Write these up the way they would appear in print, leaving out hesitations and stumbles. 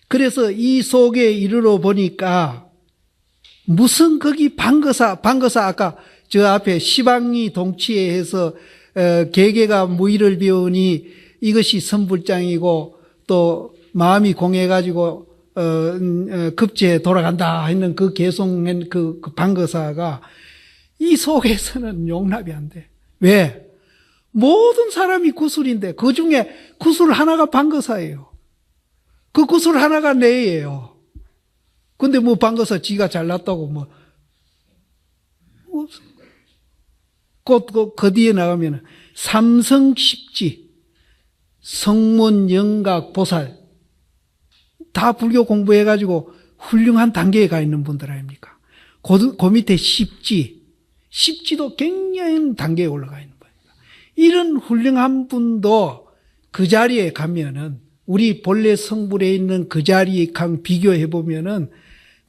그래서 이 속에 이르러 보니까 무슨 거기 방거사 아까 저 앞에 시방이 동치에 해서 개개가 무의를 배우니 이것이 선불장이고 또 마음이 공해가지고 급제에 돌아간다 했는 그 개송한 그 방거사가 이 속에서는 용납이 안 돼. 왜? 모든 사람이 구술인데 그 중에 구술 하나가 방거사예요. 그 구술 하나가 내예요. 근데 뭐 방거사 지가 잘났다고 그 뒤에 나가면 삼성십지, 성문, 영각, 보살 다 불교 공부해가지고 훌륭한 단계에 가 있는 분들 아닙니까? 그 밑에 십지도 굉장히 단계에 올라가 있는 분입니다. 이런 훌륭한 분도 그 자리에 가면은 우리 본래 성불에 있는 그 자리에 비교해보면은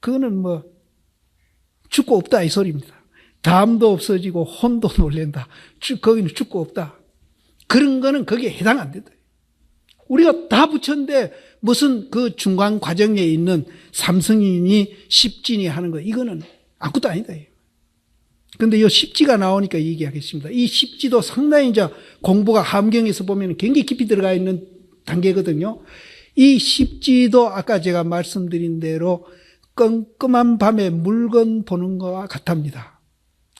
그거는 죽고 없다 이 소리입니다. 담도 없어지고 혼도 놀랜다. 거기는 죽고 없다. 그런 거는 거기에 해당 안 된다. 우리가 다 붙였는데 무슨 그 중간 과정에 있는 삼성인이 십진이 하는 거 이거는 아무것도 아니다. 그런데 이 십지가 나오니까 얘기하겠습니다. 이 십지도 상당히 이제 공부가 함경에서 보면 굉장히 깊이 들어가 있는 단계거든요. 이 십지도 아까 제가 말씀드린 대로 껌껌한 밤에 물건 보는 것과 같답니다.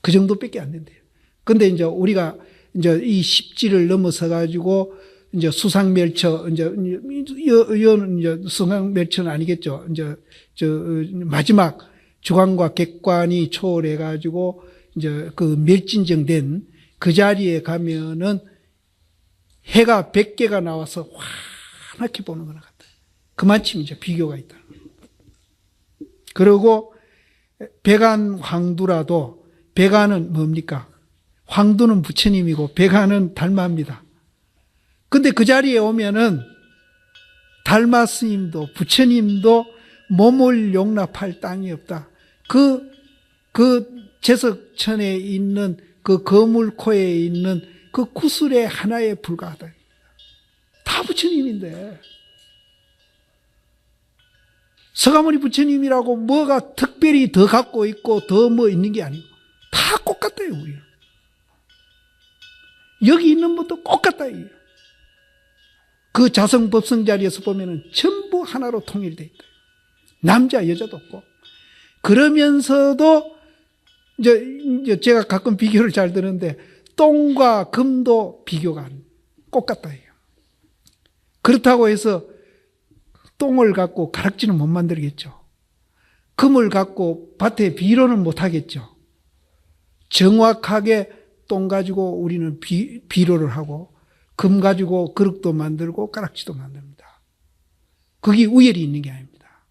그 정도밖에 안 된대요. 근데 이제 우리가 이제 이 십지를 넘어서 가지고 이제 수상멸처, 이거는 이제 수상멸처는 아니겠죠. 이제 마지막 주관과 객관이 초월해 가지고 이제 그 멸진정된 그 자리에 가면은 해가 100개가 나와서 환하게 보는 거나 같아요. 그만큼 이제 비교가 있다. 그리고 백안 황두라도 백안은 뭡니까? 황두는 부처님이고 백안은 달마입니다. 근데 그 자리에 오면은 달마 스님도 부처님도 몸을 용납할 땅이 없다. 그 제석천에 있는 그 거물코에 있는 그 구슬의 하나에 불과하다. 다 부처님인데. 서가모니 부처님이라고 뭐가 특별히 더 갖고 있고 더 있는 게 아니고 다 똑같아요, 우리는. 여기 있는 것도 똑같다. 그 자성법성 자리에서 보면은 전부 하나로 통일되어 있다. 남자, 여자도 없고. 그러면서도 이제 제가 가끔 비교를 잘 드는데 똥과 금도 비교가 똑같다. 그렇다고 해서 똥을 갖고 가락지는 못 만들겠죠. 금을 갖고 밭에 비료는 못 하겠죠. 정확하게 똥 가지고 우리는 비료를 하고 금 가지고 그릇도 만들고 가락지도 만듭니다. 그게 우열이 있는 게 아닙니다.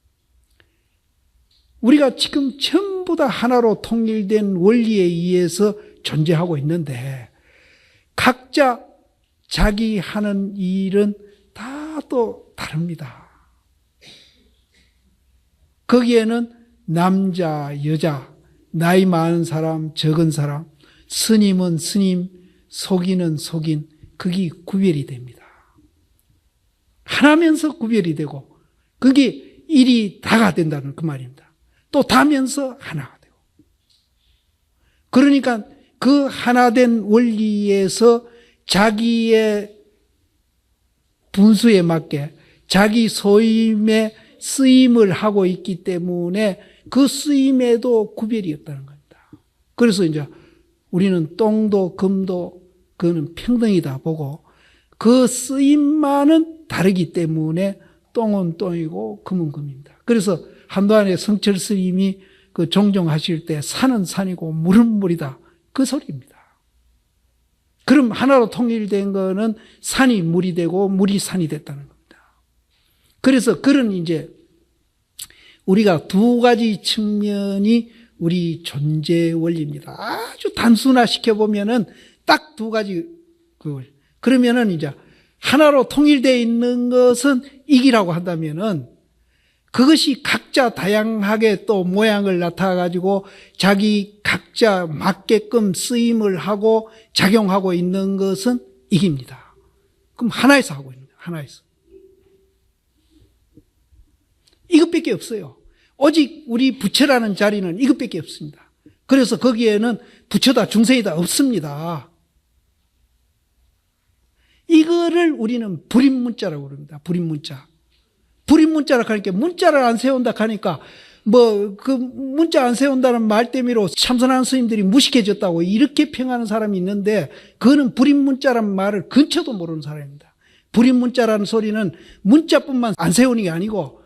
우리가 지금 전부 다 하나로 통일된 원리에 의해서 존재하고 있는데 각자 자기 하는 일은 다 또 다릅니다. 거기에는 남자, 여자, 나이 많은 사람, 적은 사람, 스님은 스님, 속인은 속인, 그게 구별이 됩니다. 하나면서 구별이 되고 그게 일이 다가 된다는 그 말입니다. 또 다면서 하나가 되고. 그러니까 그 하나된 원리에서 자기의 분수에 맞게 자기 소임에 쓰임을 하고 있기 때문에 그 쓰임에도 구별이 없다는 겁니다. 그래서 이제 우리는 똥도 금도 그거는 평등이다 보고 그 쓰임만은 다르기 때문에 똥은 똥이고 금은 금입니다. 그래서 한도안의 성철 스님이 그 종종하실 때 산은 산이고 물은 물이다. 그 소리입니다. 그럼 하나로 통일된 거는 산이 물이 되고 물이 산이 됐다는 겁니다. 그래서 그런 이제 우리가 두 가지 측면이 우리 존재 원리입니다. 아주 단순화 시켜보면은 딱 두 가지 그러면은 이제 하나로 통일되어 있는 것은 이기라고 한다면은 그것이 각자 다양하게 또 모양을 나타가지고 자기 각자 맞게끔 쓰임을 하고 작용하고 있는 것은 이깁니다. 그럼 하나에서 하고 있는 거예요. 하나에서. 이것밖에 없어요. 오직 우리 부처라는 자리는 이것밖에 없습니다. 그래서 거기에는 부처다 중생이다 없습니다. 이거를 우리는 불인문자라고 그럽니다. 불인문자. 불인문자라고 하니까 문자를 안 세운다 하니까 그 문자 안 세운다는 말 때문에 참선하는 스님들이 무식해졌다고 이렇게 평하는 사람이 있는데, 그거는 불인문자라는 말을 근처도 모르는 사람입니다. 불인문자라는 소리는 문자뿐만 안 세우는 게 아니고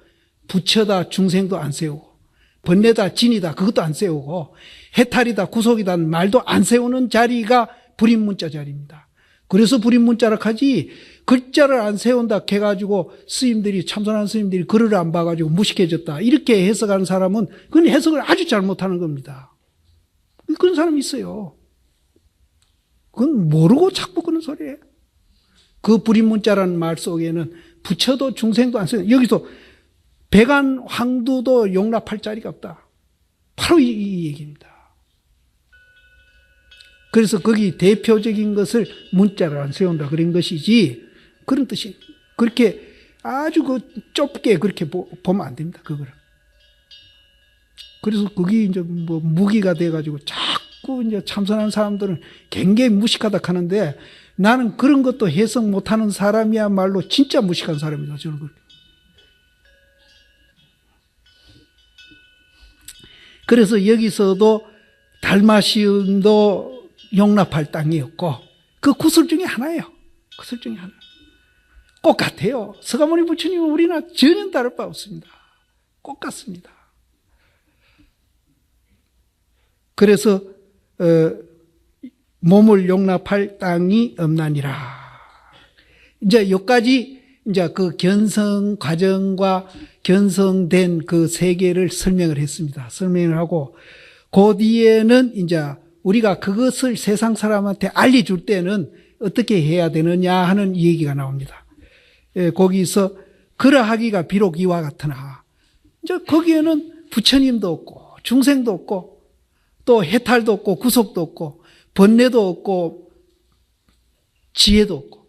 부처다 중생도 안 세우고 번뇌다 진이다 그것도 안 세우고 해탈이다 구속이다는 말도 안 세우는 자리가 불인문자 자리입니다. 그래서 불인문자라고 하지, 글자를 안 세운다 해가지고 스님들이, 참선하는 스님들이 글을 안 봐가지고 무식해졌다 이렇게 해석하는 사람은 그건 해석을 아주 잘못하는 겁니다. 그런 사람이 있어요. 그건 모르고 자꾸 그런 소리예요. 그 불인문자라는 말 속에는 부처도 중생도 안 세워. 여기서 백안 황두도 용납할 자리가 없다. 바로 이 얘기입니다. 그래서 거기 대표적인 것을 문자를 안 세운다 그런 것이지, 그런 뜻이, 그렇게 아주 좁게 그렇게 보면 안 됩니다, 그거를. 그래서 그게 이제 무기가 돼가지고 자꾸 이제 참선하는 사람들은 굉장히 무식하다 하는데, 나는 그런 것도 해석 못하는 사람이야말로 진짜 무식한 사람이다, 저는 그렇게. 그래서 여기서도 달마시움도 용납할 땅이었고, 그 구슬 중에 하나예요. 구슬 중에 하나. 꼭 같아요. 서가모니 부처님은 우리나 전혀 다를 바 없습니다. 꼭 같습니다. 그래서 몸을 용납할 땅이 없나니라. 이제 여기까지 이제 그 견성 과정과 견성된 그 세계를 설명을 했습니다. 설명을 하고, 그 뒤에는 이제 우리가 그것을 세상 사람한테 알려줄 때는 어떻게 해야 되느냐 하는 얘기가 나옵니다. 거기서 그러하기가 비록 이와 같으나, 이제 거기에는 부처님도 없고 중생도 없고 또 해탈도 없고 구속도 없고 번뇌도 없고 지혜도 없고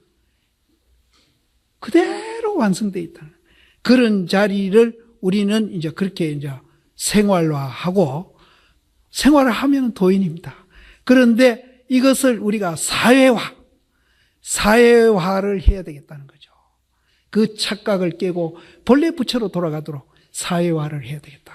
그대로 완성되어 있다는 그런 자리를 우리는 이제 그렇게 이제 생활화하고, 생활을 하면 도인입니다. 그런데 이것을 우리가 사회화를 해야 되겠다는 거죠. 그 착각을 깨고 본래 부처로 돌아가도록 사회화를 해야 되겠다.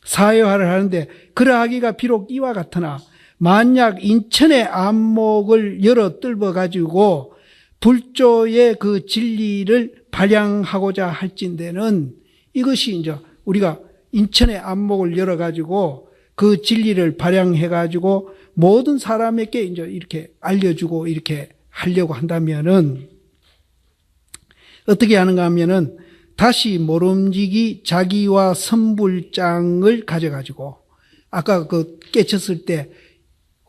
사회화를 하는데, 그러하기가 비록 이와 같으나 만약 인천의 안목을 열어 뚫어 가지고 불조의 그 진리를 발양하고자 할진대는, 이것이 이제 우리가 인천의 안목을 열어 가지고 그 진리를 발양해 가지고 모든 사람에게 이제 이렇게 알려주고 이렇게 하려고 한다면은 어떻게 하는가 하면은, 다시 모름지기 자기와 선불장을 가져가지고, 아까 그 깨쳤을 때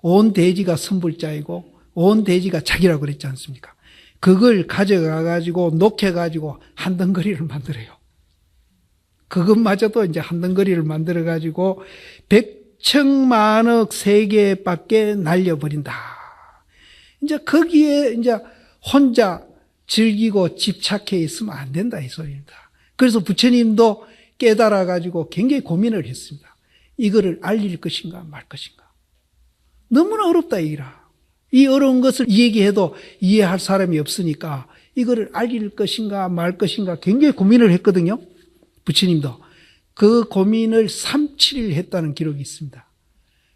온 대지가 선불자이고 온 대지가 자기라고 그랬지 않습니까? 그걸 가져가가지고 녹여가지고 한 덩거리를 만들어요. 그것마저도 이제 한 덩거리를 만들어가지고 100천만억 세계밖에 날려버린다. 이제 거기에 이제 혼자 즐기고 집착해 있으면 안 된다, 이 소리입니다. 그래서 부처님도 깨달아가지고 굉장히 고민을 했습니다. 이거를 알릴 것인가 말 것인가. 너무나 어렵다, 이라. 이 어려운 것을 얘기해도 이해할 사람이 없으니까 이거를 알릴 것인가 말 것인가 굉장히 고민을 했거든요. 부처님도. 그 고민을 3, 7일 했다는 기록이 있습니다.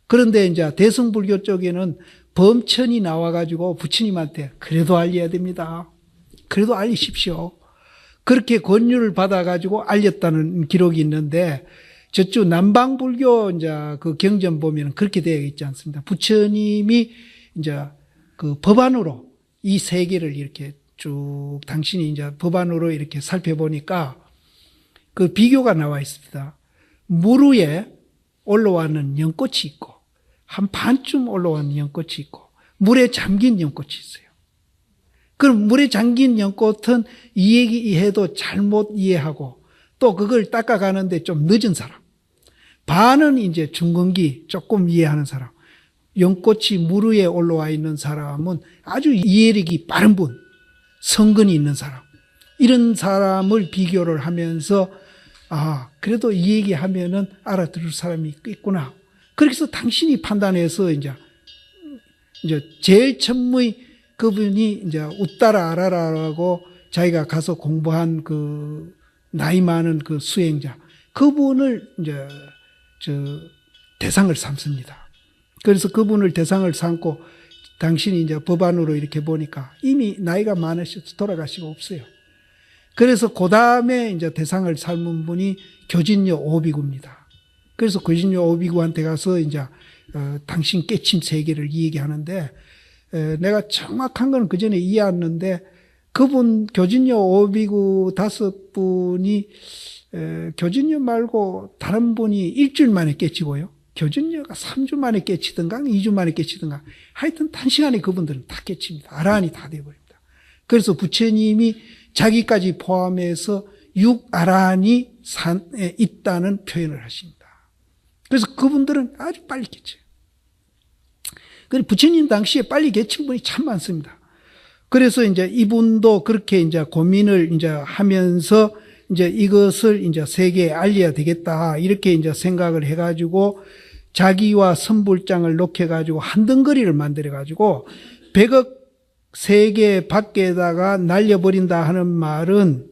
그런데 이제 대승불교 쪽에는 범천이 나와가지고 부처님한테 그래도 알려야 됩니다. 그래도 알리십시오. 그렇게 권유를 받아가지고 알렸다는 기록이 있는데, 저쪽 남방불교 이제 그 경전 보면 그렇게 되어 있지 않습니다. 부처님이 이제 그 법안으로 이 세계를 이렇게 쭉 당신이 이제 법안으로 이렇게 살펴보니까 그 비교가 나와 있습니다. 물 위에 올라와는 연꽃이 있고, 한 반쯤 올라와는 연꽃이 있고, 물에 잠긴 연꽃이 있어요. 그럼 물에 잠긴 연꽃은 이해해도 잘못 이해하고 또 그걸 닦아가는데 좀 늦은 사람, 반은 이제 중근기 조금 이해하는 사람, 연꽃이 물 위에 올라와 있는 사람은 아주 이해력이 빠른 분, 성근이 있는 사람, 이런 사람을 비교를 하면서 아, 그래도 이 얘기 하면은 알아들을 사람이 있구나. 그래서 당신이 판단해서 이제 제일 처음의 그분이 이제 웃다라 알아라라고 자기가 가서 공부한 그 나이 많은 그 수행자, 그분을 이제 대상을 삼습니다. 그래서 그분을 대상을 삼고 당신이 이제 법안으로 이렇게 보니까 이미 나이가 많으셔서 돌아가시고 없어요. 그래서 그 다음에 이제 대상을 삼은 분이 교진녀 오비구입니다. 그래서 교진녀 오비구한테 가서 이제 당신 깨침 세계를 얘기하는데, 내가 정확한 건 그 전에 이해했는데, 그분 교진녀 오비구 5분이 교진녀 말고 다른 분이 일주일 만에 깨치고요. 교진녀가 3주 만에 깨치든가 2주 만에 깨치든가 하여튼 단시간에 그분들은 다 깨칩니다. 아라한이 다 돼버립니다. 그래서 부처님이 자기까지 포함해서 6아라한이 산에 있다는 표현을 하십니다. 그래서 그분들은 아주 빨리 깨쳐요. 그래서 부처님 당시에 빨리 깨친 분이 참 많습니다. 그래서 이제 이분도 그렇게 이제 고민을 이제 하면서 이제 이것을 이제 세계에 알려야 되겠다. 이렇게 이제 생각을 해가지고 자기와 선불장을 녹여가지고 한 덩거리를 만들어가지고 100억 세계 밖에다가 날려버린다 하는 말은,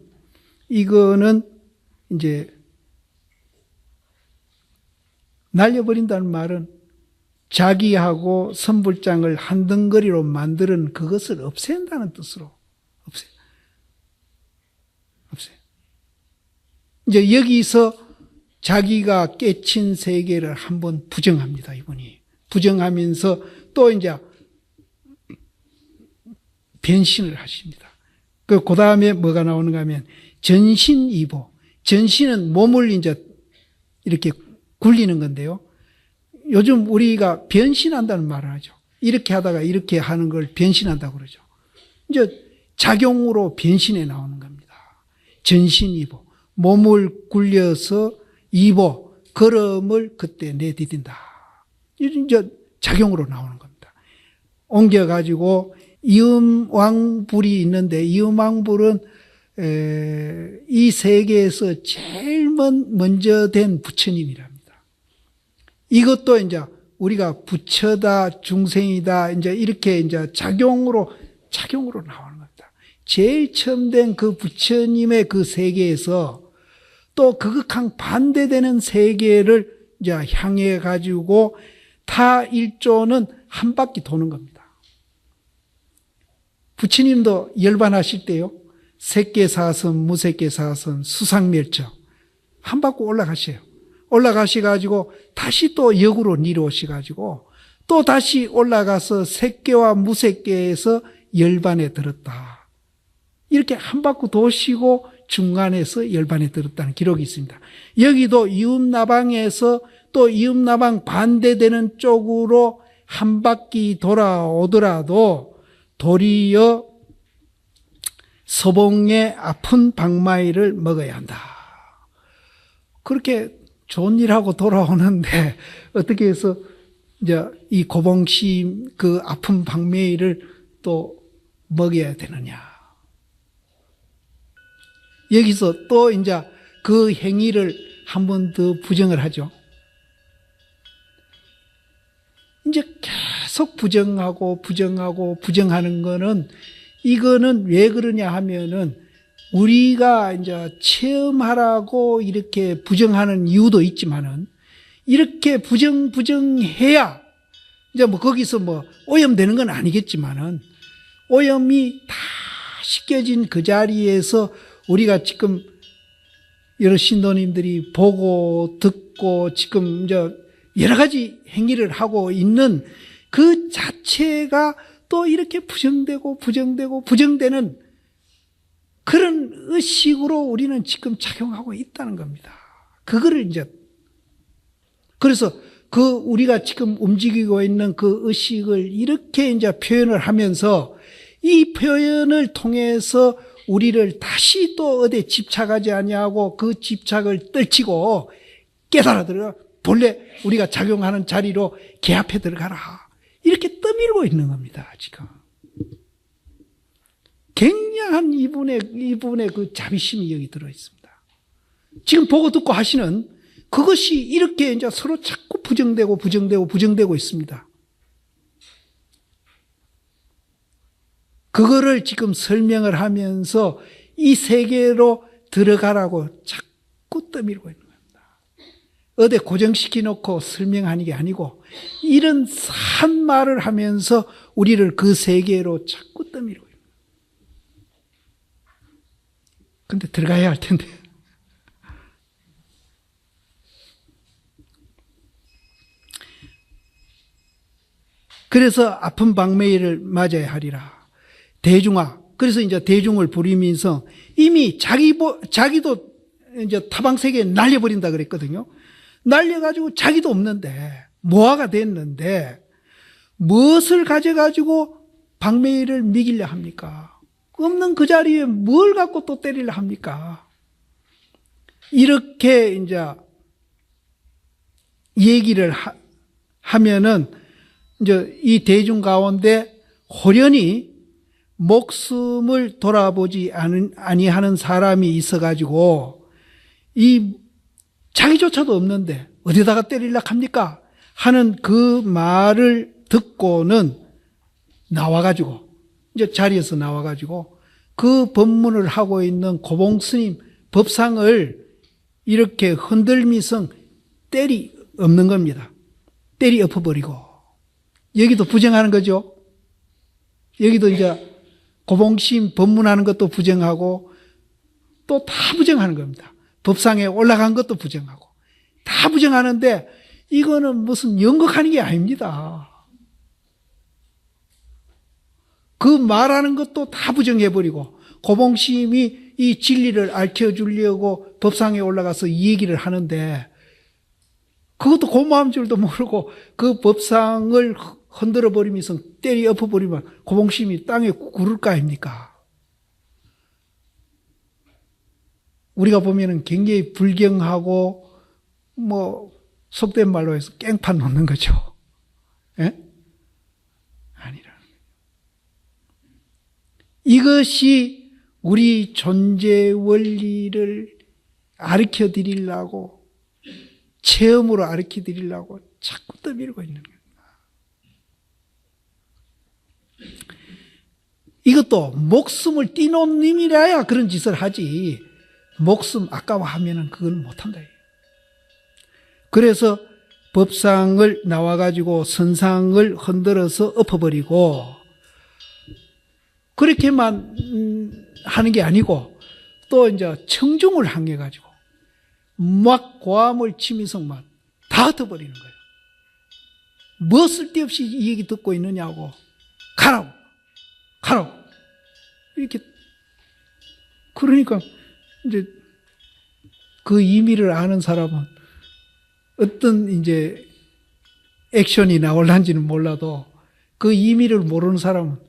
이거는 이제 날려버린다는 말은 자기하고 선불장을 한 덩거리로 만드는 그것을 없앤다는 뜻으로 없애요. 이제 여기서 자기가 깨친 세계를 한번 부정합니다, 이분이. 부정하면서 또 이제 변신을 하십니다. 그 다음에 뭐가 나오는가 하면 전신이보. 전신은 몸을 이제 이렇게 굴리는 건데요. 요즘 우리가 변신한다는 말을 하죠. 이렇게 하다가 이렇게 하는 걸 변신한다고 그러죠. 이제 작용으로 변신해 나오는 겁니다. 전신이보. 몸을 굴려서 이보, 걸음을 그때 내디딘다. 이제 작용으로 나오는 겁니다. 옮겨가지고 이음왕불이 있는데, 이음왕불은 이 세계에서 제일 먼저 된 부처님이랍니다. 이것도 이제 우리가 부처다, 중생이다, 이제 이렇게 이제 작용으로 나오는 겁니다. 제일 처음 된 그 부처님의 그 세계에서 또 극악한 반대되는 세계를 이제 향해 가지고 타 1조는 한 바퀴 도는 겁니다. 부처님도 열반하실 때요, 색계사선, 무색계사선, 수상멸처 한 바퀴 올라가셔요. 올라가셔가지고 다시 또 역으로 내려오셔가지고 또 다시 올라가서 색계와 무색계에서 열반에 들었다. 이렇게 한 바퀴 도시고 중간에서 열반에 들었다는 기록이 있습니다. 여기도 이음나방에서 또 이음나방 반대되는 쪽으로 한 바퀴 돌아오더라도 도리어 서봉의 아픈 박마이를 먹어야 한다. 그렇게 좋은 일하고 돌아오는데 어떻게 해서 이제 이 고봉심 그 아픈 박마이를 또 먹여야 되느냐. 여기서 또 이제 그 행위를 한 번 더 부정을 하죠. 이제 계속 부정하는 거는, 이거는 왜 그러냐 하면은 우리가 이제 체험하라고 이렇게 부정하는 이유도 있지만은, 이렇게 부정해야 이제 뭐 거기서 뭐 오염되는 건 아니겠지만은, 오염이 다 씻겨진 그 자리에서 우리가 지금 여러 신도님들이 보고 듣고 지금 이제 여러 가지 행위를 하고 있는 그 자체가 또 이렇게 부정되는 그런 의식으로 우리는 지금 작용하고 있다는 겁니다. 그거를 이제, 그래서 그 우리가 지금 움직이고 있는 그 의식을 이렇게 이제 표현을 하면서, 이 표현을 통해서 우리를 다시 또 어디에 집착하지 아니하고 그 집착을 떨치고 깨달아 들어가, 본래 우리가 작용하는 자리로 개합해 들어가라. 이렇게 떠밀고 있는 겁니다, 지금. 굉장한 이분의 그 자비심이 여기 들어 있습니다. 지금 보고 듣고 하시는 그것이 이렇게 이제 서로 자꾸 부정되고 있습니다. 그거를 지금 설명을 하면서 이 세계로 들어가라고 자꾸 떠밀고 있는 겁니다. 어디 고정시켜 놓고 설명하는 게 아니고 이런 산 말을 하면서 우리를 그 세계로 자꾸 떠밀고 있는 거예요. 근데 들어가야 할 텐데. 그래서 아픈 방매일을 맞아야 하리라. 대중화. 그래서 이제 대중을 부리면서 이미 자기도 이제 타방세계에 날려버린다 그랬거든요. 날려가지고 자기도 없는데, 모아가 됐는데, 무엇을 가져가지고 방매일을 미기려 합니까? 없는 그 자리에 뭘 갖고 또 때리려 합니까? 이렇게 이제 얘기를 하면은 이제 이 대중 가운데 호련히 목숨을 돌아보지 아니하는 사람이 있어가지고 이 자기조차도 없는데 어디다가 때리려 합니까? 하는 그 말을 듣고는 나와가지고 이제 자리에서 나와가지고 그 법문을 하고 있는 고봉스님 법상을 이렇게 흔들미성 때리 엎는 겁니다. 때리 엎어버리고 여기도 부정하는 거죠. 여기도 이제 고봉심 법문하는 것도 부정하고 또 다 부정하는 겁니다. 법상에 올라간 것도 부정하고 다 부정하는데 이거는 무슨 연극하는 게 아닙니다. 그 말하는 것도 다 부정해버리고 고봉심이 이 진리를 알려주려고 법상에 올라가서 이 얘기를 하는데 그것도 고마운 줄도 모르고 그 법상을 흔들어 버리면서 때리 엎어 버리면 고봉심이 땅에 구를 거 아닙니까? 우리가 보면은 굉장히 불경하고 속된 말로 해서 깽판 놓는 거죠. 예? 아니라. 이것이 우리 존재 원리를 가르쳐 드리려고 체험으로 가르쳐 드리려고 자꾸 떠밀고 있는 거예요. 이것도 목숨을 띄놓은 님이라야 그런 짓을 하지 목숨 아까워하면은 그걸 못한다. 그래서 법상을 나와가지고 선상을 흔들어서 엎어버리고 그렇게만 하는 게 아니고 또 이제 청중을 항해가지고 막 고함을 치면서 막 다 흩어버리는 거예요. 뭐 쓸데없이 이 얘기 듣고 있느냐고 가라고 이렇게. 그러니까 이제 그 의미를 아는 사람은 어떤 이제 액션이 나올란지는 몰라도 그 의미를 모르는 사람은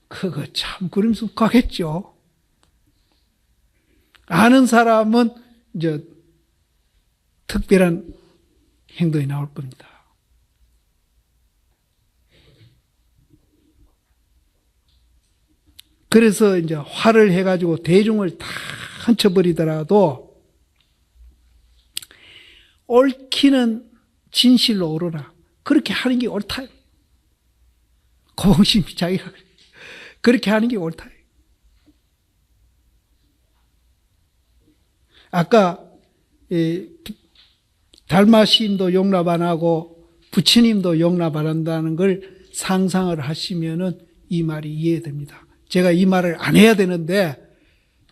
그거 참 그러면서 가겠죠. 아는 사람은 이제 특별한 행동이 나올 겁니다. 그래서 이제 화를 해가지고 대중을 다 훔쳐버리더라도 옳기는 진실로 오르라. 그렇게 하는 게 옳다. 고봉심이 자기가 그렇게 하는 게 옳다. 아까 달마시임도 용납 안 하고 부처님도 용납 안 한다는 걸 상상을 하시면은 이 말이 이해됩니다. 제가 이 말을 안 해야 되는데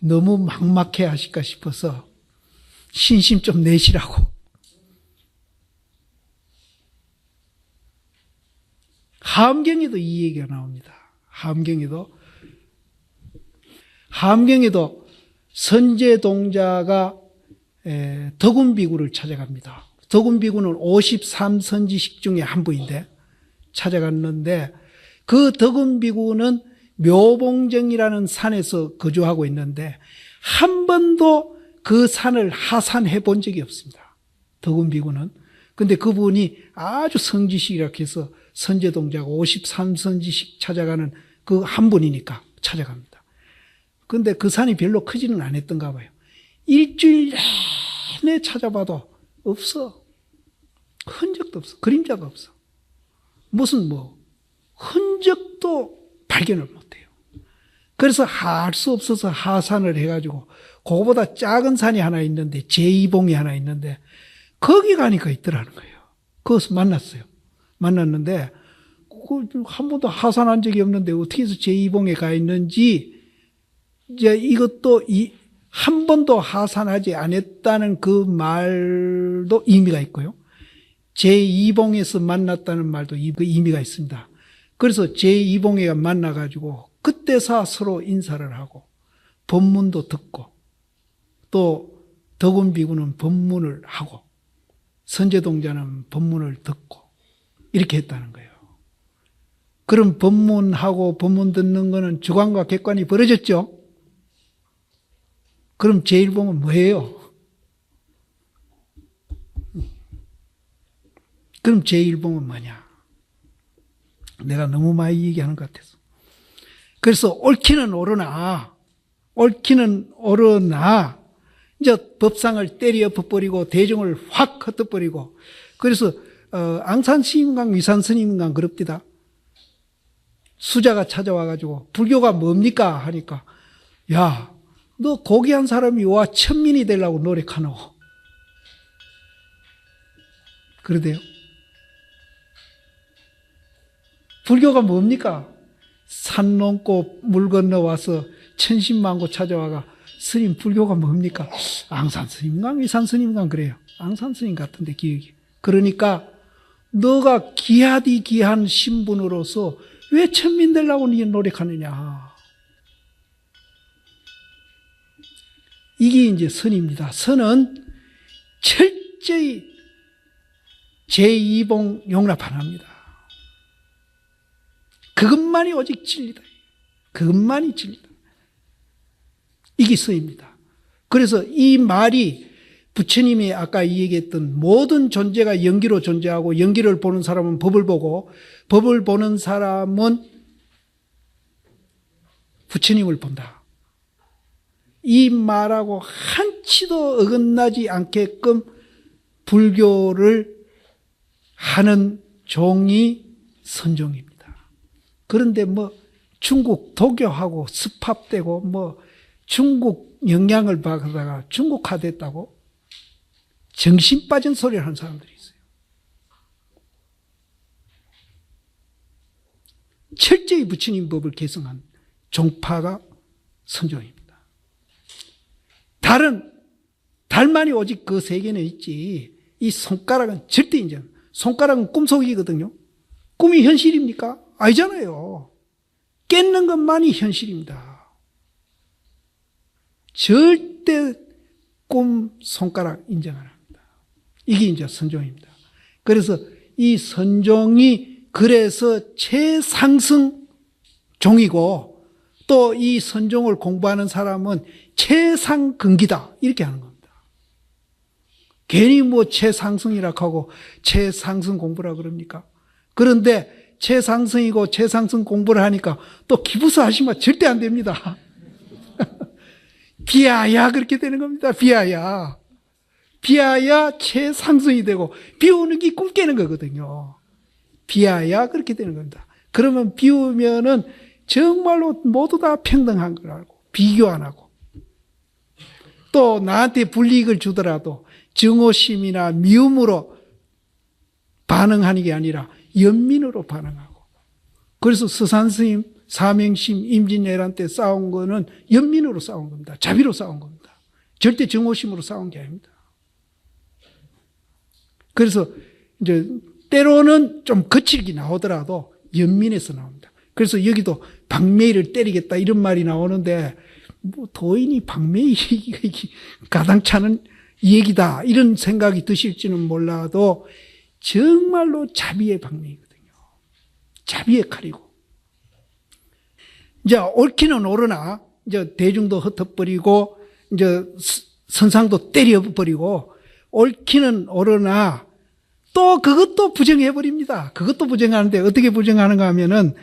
너무 막막해 하실까 싶어서 신심 좀 내시라고. 하엄경에도 이 얘기가 나옵니다. 하엄경에도 선제동자가 덕운비구를 찾아갑니다. 덕운비구는 53선지식 중에 한 분인데 찾아갔는데 그 덕운비구는 묘봉정이라는 산에서 거주하고 있는데 한 번도 그 산을 하산해 본 적이 없습니다. 덕운비구는. 근데 그분이 아주 성지식이라고 해서 선제동자가 53선지식 찾아가는 그 한 분이니까 찾아갑니다. 근데 그 산이 별로 크지는 않았던가 봐요. 일주일 내내 찾아봐도 없어. 흔적도 없어. 그림자가 없어. 무슨 흔적도 발견을 못해요. 그래서 할 수 없어서 하산을 해가지고 그거보다 작은 산이 하나 있는데 제2봉이 하나 있는데 거기 가니까 있더라는 거예요. 거기서 만났어요. 만났는데 한 번도 하산한 적이 없는데 어떻게 해서 제2봉에 가 있는지 이제 이것도 한 번도 하산하지 않았다는 그 말도 의미가 있고요. 제2봉에서 만났다는 말도 의미가 있습니다. 그래서 제2봉에 만나가지고 그때서 서로 인사를 하고 법문도 듣고 또 덕운비구는 법문을 하고 선제동자는 법문을 듣고 이렇게 했다는 거예요. 그럼 법문하고 법문 듣는 거는 주관과 객관이 벌어졌죠? 그럼 제1봉은 뭐예요? 그럼 제1봉은 뭐냐? 내가 너무 많이 얘기하는 것 같아서. 그래서 옳기는 옳으나 이제 법상을 때려 엎어버리고 대중을 확 흩어버리고 그래서 앙산스님강 위산스님강 그럽디다. 수자가 찾아와가지고 불교가 뭡니까? 하니까 야, 너 고귀한 사람이 와 천민이 되려고 노력하노. 그러대요. 불교가 뭡니까? 산 넘고 물 건너와서 천신만고 찾아와가 스님 불교가 뭡니까? 앙산스님강 위산스님강 그래요. 앙산스님 같은데 기억이. 그러니까 너가 귀하디 귀한 신분으로서 왜 천민 되려고 노력하느냐. 이게 이제 선입니다. 선은 철저히 제2봉 용납 안 합니다. 그것만이 오직 진리다. 그것만이 진리다. 이게 선입니다. 그래서 이 말이 부처님이 아까 얘기했던 모든 존재가 연기로 존재하고 연기를 보는 사람은 법을 보고 법을 보는 사람은 부처님을 본다. 이 말하고 한치도 어긋나지 않게끔 불교를 하는 종이 선종입니다. 그런데 중국 도교하고 습합되고 중국 영향을 받다가 중국화 됐다고 정신 빠진 소리를 하는 사람들이 있어요. 철저히 부처님 법을 계승한 종파가 선종입니다. 달만이 오직 그 세계는 있지 이 손가락은 절대 인정. 손가락은 꿈속이거든요. 꿈이 현실입니까? 아니잖아요. 깼는 것만이 현실입니다. 절대 꿈 손가락 인정 안 합니다. 이게 이제 선종입니다. 그래서 이 선종이 그래서 최상승 종이고 또 이 선종을 공부하는 사람은 최상근기다 이렇게 하는 겁니다. 괜히 최상승이라고 하고 최상승 공부라 그럽니까? 그런데 최상승이고 최상승 공부를 하니까 또 기부서 하시면 절대 안 됩니다. 비하야 그렇게 되는 겁니다. 비하야 최상승이 되고 비우는 게 꿈 깨는 거거든요. 비하야 그렇게 되는 겁니다. 그러면 비우면은 정말로 모두 다 평등한 걸 알고 비교 안 하고 또 나한테 불이익을 주더라도 증오심이나 미움으로 반응하는 게 아니라 연민으로 반응하고 그래서 서산스님 사명심 임진왜란 때 싸운 거는 연민으로 싸운 겁니다. 자비로 싸운 겁니다. 절대 증오심으로 싸운 게 아닙니다. 그래서 이제 때로는 좀 거칠게 나오더라도 연민에서 나옵니다. 그래서 여기도 박매일을 때리겠다 이런 말이 나오는데 도인이 박매일 가당차는 얘기다 이런 생각이 드실지는 몰라도 정말로 자비의 박매이거든요. 자비의 칼이고 이제 옳기는 옳으나 이제 대중도 흩어버리고 이제 선상도 때려버리고 옳기는 옳으나 또 그것도 부정해버립니다. 그것도 부정하는데 어떻게 부정하는가 하면은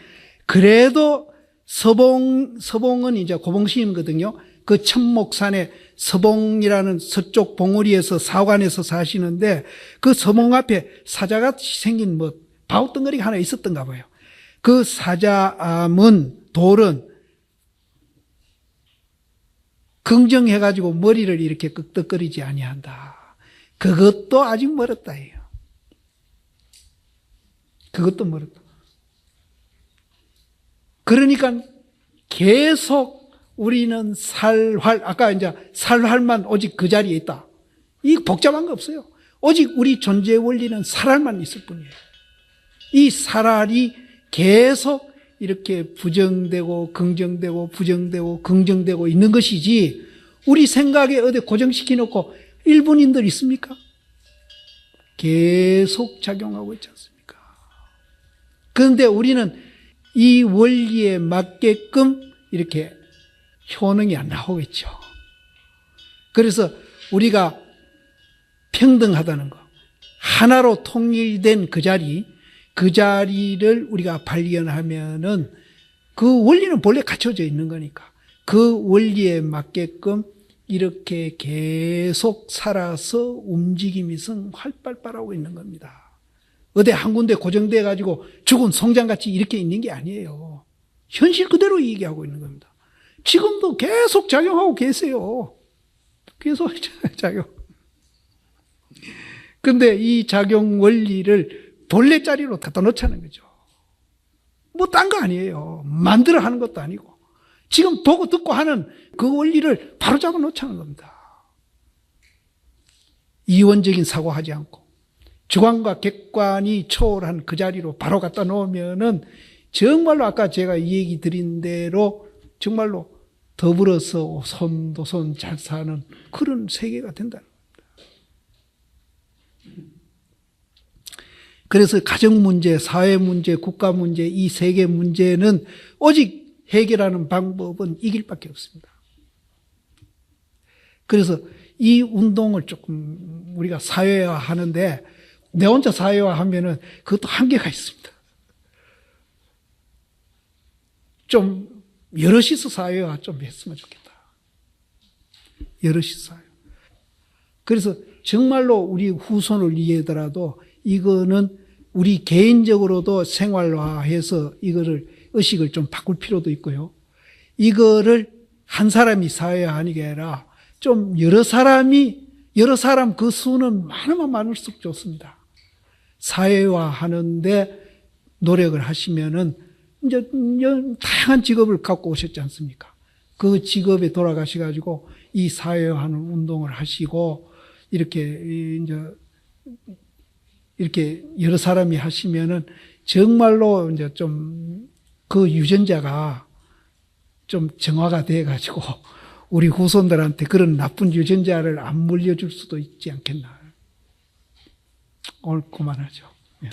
그래도 서봉은 이제 고봉스님이거든요. 그 천목산에 서봉이라는 서쪽 봉우리에서 사관에서 사시는데 그 서봉 앞에 사자같이 생긴 뭐 바우덩어리가 하나 있었던가 봐요. 그 사자문 돌은 긍정해가지고 머리를 이렇게 끄덕거리지 아니한다. 그것도 아직 멀었다 해요. 그것도 멀었다. 그러니까 계속 우리는 살활, 아까 이제 살활만 오직 그 자리에 있다. 이 복잡한 거 없어요. 오직 우리 존재 원리는 살활만 있을 뿐이에요. 이 살활이 계속 이렇게 부정되고 긍정되고 부정되고 긍정되고 있는 것이지 우리 생각에 어디 고정시켜 놓고 일본인들 있습니까? 계속 작용하고 있지 않습니까? 그런데 우리는 이 원리에 맞게끔 이렇게 효능이 안 나오겠죠. 그래서 우리가 평등하다는 거, 하나로 통일된 그 자리를 우리가 발견하면은 그 원리는 본래 갖춰져 있는 거니까 그 원리에 맞게끔 이렇게 계속 살아서 움직임이 활발하고 있는 겁니다. 어디 한 군데 고정돼 가지고 죽은 송장같이 이렇게 있는 게 아니에요. 현실 그대로 얘기하고 있는 겁니다. 지금도 계속 작용하고 계세요. 계속 작용. 근데 이 작용 원리를 본래 자리로 갖다 놓자는 거죠. 뭐 딴 거 아니에요. 만들어 하는 것도 아니고. 지금 보고 듣고 하는 그 원리를 바로 잡아 놓자는 겁니다. 이원적인 사고하지 않고 주관과 객관이 초월한 그 자리로 바로 갖다 놓으면은 정말로 아까 제가 이 얘기 드린 대로 정말로 더불어서 손도손 잘 사는 그런 세계가 된다는 겁니다. 그래서 가정 문제, 사회 문제, 국가 문제, 이 세계 문제는 오직 해결하는 방법은 이 길밖에 없습니다. 그래서 이 운동을 조금 우리가 사회화 하는데 내 혼자 사회화 하면은 그것도 한계가 있습니다. 좀 여럿이서 사회화 좀 했으면 좋겠다. 여럿이서 사회. 그래서 정말로 우리 후손을 위해더라도 이거는 우리 개인적으로도 생활화해서 이거를 의식을 좀 바꿀 필요도 있고요. 이거를 한 사람이 사회화하는 게 아니라 좀 여러 사람 그 수는 많으면 많을수록 좋습니다. 사회화하는데 노력을 하시면은 이제 다양한 직업을 갖고 오셨지 않습니까? 그 직업에 돌아가셔가지고 이 사회화하는 운동을 하시고 이렇게 여러 사람이 하시면은 정말로 이제 좀 그 유전자가 좀 정화가 돼가지고 우리 후손들한테 그런 나쁜 유전자를 안 물려줄 수도 있지 않겠나. 오늘 그만하죠. 예.